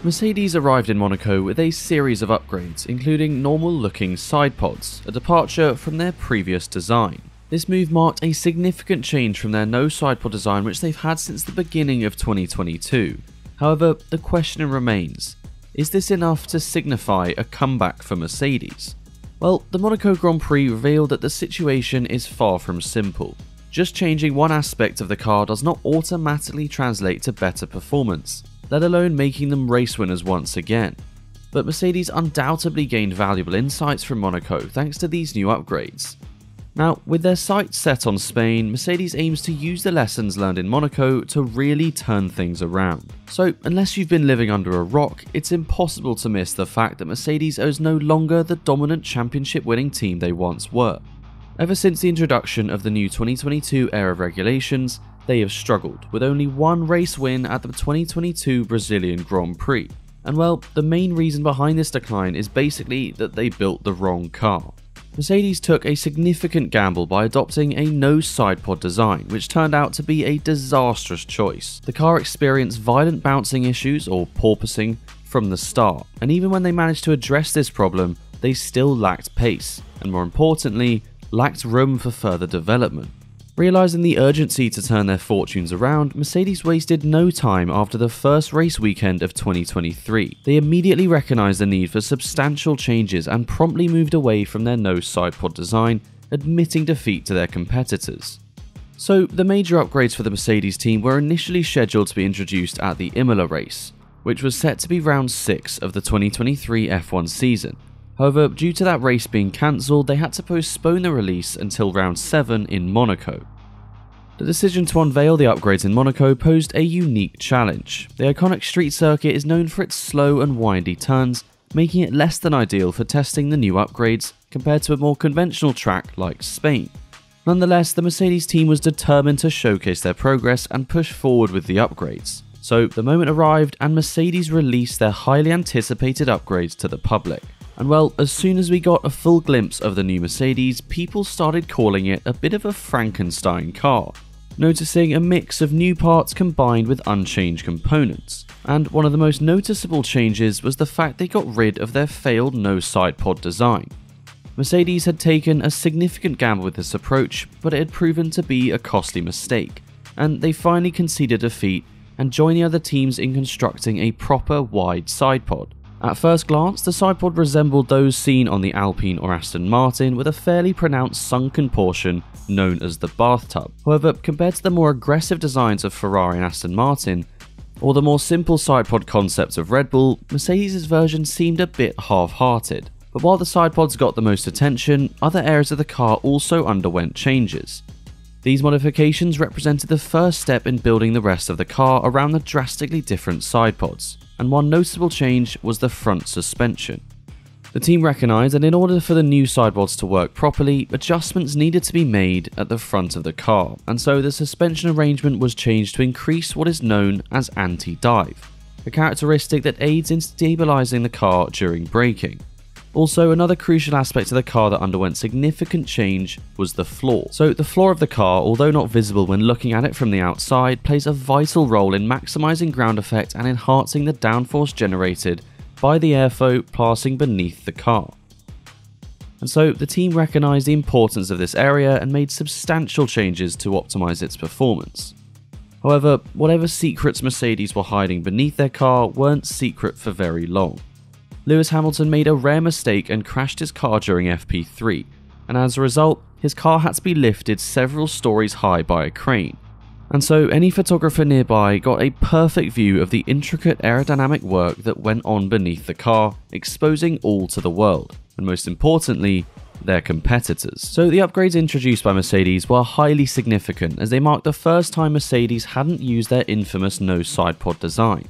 Mercedes arrived in Monaco with a series of upgrades, including normal-looking side pods, a departure from their previous design. This move marked a significant change from their no side pod design which they've had since the beginning of 2022. However, the question remains, is this enough to signify a comeback for Mercedes? Well, the Monaco Grand Prix revealed that the situation is far from simple. Just changing one aspect of the car does not automatically translate to better performance, let alone making them race winners once again. But Mercedes undoubtedly gained valuable insights from Monaco thanks to these new upgrades. Now, with their sights set on Spain, Mercedes aims to use the lessons learned in Monaco to really turn things around. So, unless you've been living under a rock, it's impossible to miss the fact that Mercedes is no longer the dominant championship-winning team they once were. Ever since the introduction of the new 2022 era of regulations, they have struggled, with only one race win at the 2022 Brazilian Grand Prix. And well, the main reason behind this decline is basically that they built the wrong car. Mercedes took a significant gamble by adopting a no side pod design, which turned out to be a disastrous choice. The car experienced violent bouncing issues, or porpoising, from the start, and even when they managed to address this problem, they still lacked pace, and more importantly, lacked room for further development. Realising the urgency to turn their fortunes around, Mercedes wasted no time after the first race weekend of 2023. They immediately recognised the need for substantial changes and promptly moved away from their no side pod design, admitting defeat to their competitors. So, the major upgrades for the Mercedes team were initially scheduled to be introduced at the Imola race, which was set to be round 6 of the 2023 F1 season. However, due to that race being cancelled, they had to postpone the release until round 7 in Monaco. The decision to unveil the upgrades in Monaco posed a unique challenge. The iconic street circuit is known for its slow and windy turns, making it less than ideal for testing the new upgrades compared to a more conventional track like Spain. Nonetheless, the Mercedes team was determined to showcase their progress and push forward with the upgrades. So the moment arrived and Mercedes released their highly anticipated upgrades to the public. And well, as soon as we got a full glimpse of the new Mercedes, people started calling it a bit of a Frankenstein car, noticing a mix of new parts combined with unchanged components. And one of the most noticeable changes was the fact they got rid of their failed no side pod design. Mercedes had taken a significant gamble with this approach, but it had proven to be a costly mistake, and they finally conceded defeat and joined the other teams in constructing a proper wide side pod. At first glance, the side pod resembled those seen on the Alpine or Aston Martin, with a fairly pronounced sunken portion known as the bathtub. However, compared to the more aggressive designs of Ferrari and Aston Martin, or the more simple side pod concepts of Red Bull, Mercedes' version seemed a bit half-hearted. But while the side pods got the most attention, other areas of the car also underwent changes. These modifications represented the first step in building the rest of the car around the drastically different side pods, and one noticeable change was the front suspension. The team recognised that in order for the new sidepods to work properly, adjustments needed to be made at the front of the car, and so the suspension arrangement was changed to increase what is known as anti-dive, a characteristic that aids in stabilising the car during braking. Also, another crucial aspect of the car that underwent significant change was the floor. So the floor of the car, although not visible when looking at it from the outside, plays a vital role in maximising ground effect and enhancing the downforce generated by the airflow passing beneath the car. And so the team recognised the importance of this area and made substantial changes to optimise its performance. However, whatever secrets Mercedes were hiding beneath their car weren't secret for very long. Lewis Hamilton made a rare mistake and crashed his car during FP3, and as a result, his car had to be lifted several stories high by a crane. And so any photographer nearby got a perfect view of the intricate aerodynamic work that went on beneath the car, exposing all to the world, and most importantly, their competitors. So the upgrades introduced by Mercedes were highly significant as they marked the first time Mercedes hadn't used their infamous no side pod design.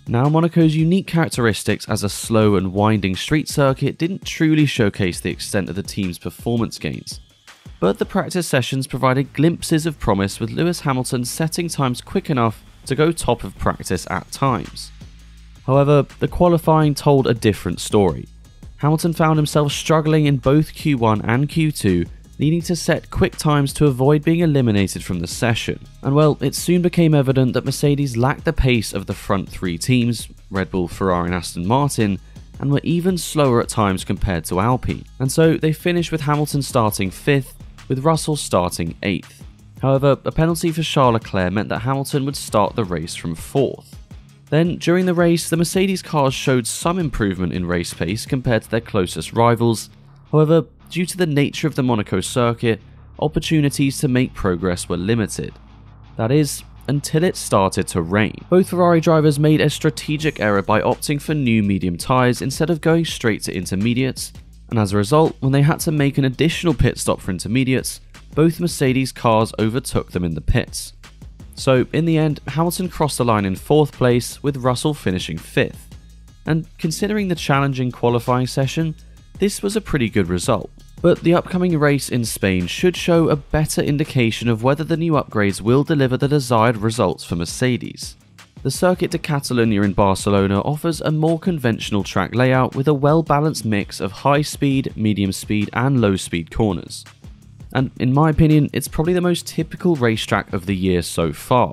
Now, Monaco's unique characteristics as a slow and winding street circuit didn't truly showcase the extent of the team's performance gains, but the practice sessions provided glimpses of promise, with Lewis Hamilton setting times quick enough to go top of practice at times. However, the qualifying told a different story. Hamilton found himself struggling in both Q1 and Q2, needing to set quick times to avoid being eliminated from the session. And well, it soon became evident that Mercedes lacked the pace of the front three teams, Red Bull, Ferrari and Aston Martin, and were even slower at times compared to Alpine. And so they finished with Hamilton starting 5th, with Russell starting 8th. However, a penalty for Charles Leclerc meant that Hamilton would start the race from 4th. Then, during the race, the Mercedes cars showed some improvement in race pace compared to their closest rivals. However, due to the nature of the Monaco circuit, opportunities to make progress were limited. That is, until it started to rain. Both Ferrari drivers made a strategic error by opting for new medium tyres instead of going straight to intermediates, and as a result, when they had to make an additional pit stop for intermediates, both Mercedes cars overtook them in the pits. So, in the end, Hamilton crossed the line in 4th place, with Russell finishing 5th. And considering the challenging qualifying session, this was a pretty good result. But the upcoming race in Spain should show a better indication of whether the new upgrades will deliver the desired results for Mercedes. The Circuit de Catalunya in Barcelona offers a more conventional track layout with a well-balanced mix of high-speed, medium-speed and low-speed corners. And in my opinion, it's probably the most typical racetrack of the year so far.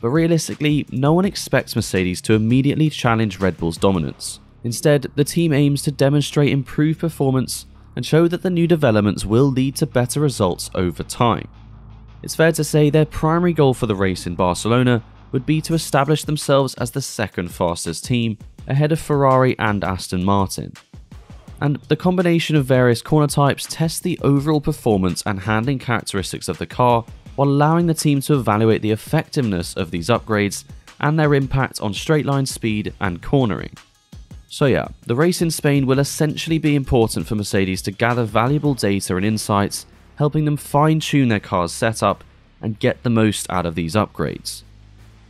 But realistically, no one expects Mercedes to immediately challenge Red Bull's dominance. Instead, the team aims to demonstrate improved performance and show that the new developments will lead to better results over time. It's fair to say their primary goal for the race in Barcelona would be to establish themselves as the second fastest team, ahead of Ferrari and Aston Martin. And the combination of various corner types tests the overall performance and handling characteristics of the car, while allowing the team to evaluate the effectiveness of these upgrades and their impact on straight line speed and cornering. So yeah, the race in Spain will essentially be important for Mercedes to gather valuable data and insights, helping them fine-tune their car's setup and get the most out of these upgrades.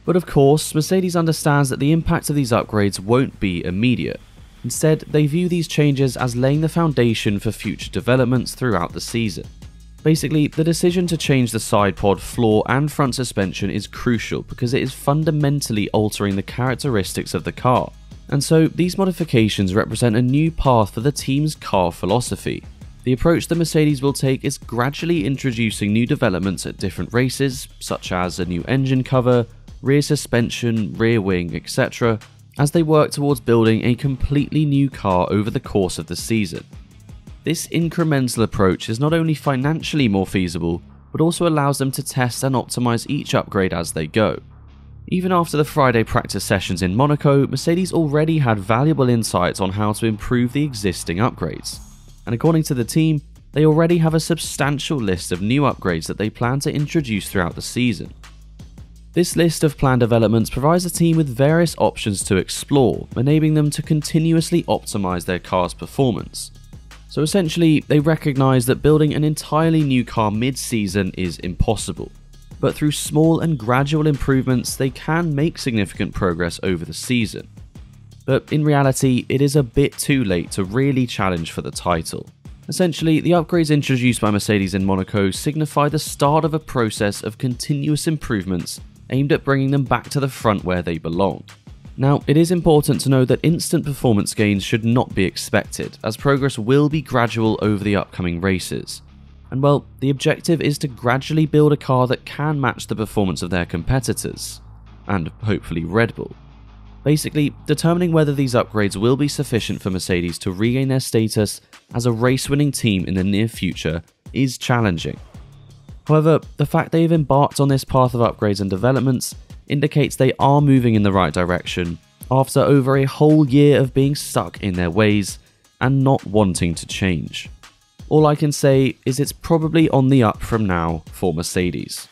But of course, Mercedes understands that the impact of these upgrades won't be immediate. Instead, they view these changes as laying the foundation for future developments throughout the season. Basically, the decision to change the sidepod, floor and front suspension is crucial because it is fundamentally altering the characteristics of the car. And so, these modifications represent a new path for the team's car philosophy. The approach that Mercedes will take is gradually introducing new developments at different races, such as a new engine cover, rear suspension, rear wing, etc., as they work towards building a completely new car over the course of the season. This incremental approach is not only financially more feasible, but also allows them to test and optimize each upgrade as they go. Even after the Friday practice sessions in Monaco, Mercedes already had valuable insights on how to improve the existing upgrades. And according to the team, they already have a substantial list of new upgrades that they plan to introduce throughout the season. This list of planned developments provides the team with various options to explore, enabling them to continuously optimize their car's performance. So essentially, they recognize that building an entirely new car mid-season is impossible, but through small and gradual improvements, they can make significant progress over the season. But in reality, it is a bit too late to really challenge for the title. Essentially, the upgrades introduced by Mercedes in Monaco signify the start of a process of continuous improvements aimed at bringing them back to the front where they belong. Now, it is important to know that instant performance gains should not be expected, as progress will be gradual over the upcoming races. And well, the objective is to gradually build a car that can match the performance of their competitors, and hopefully Red Bull. Basically, determining whether these upgrades will be sufficient for Mercedes to regain their status as a race-winning team in the near future is challenging. However, the fact they've embarked on this path of upgrades and developments indicates they are moving in the right direction after over a whole year of being stuck in their ways and not wanting to change. All I can say is it's probably on the up from now for Mercedes.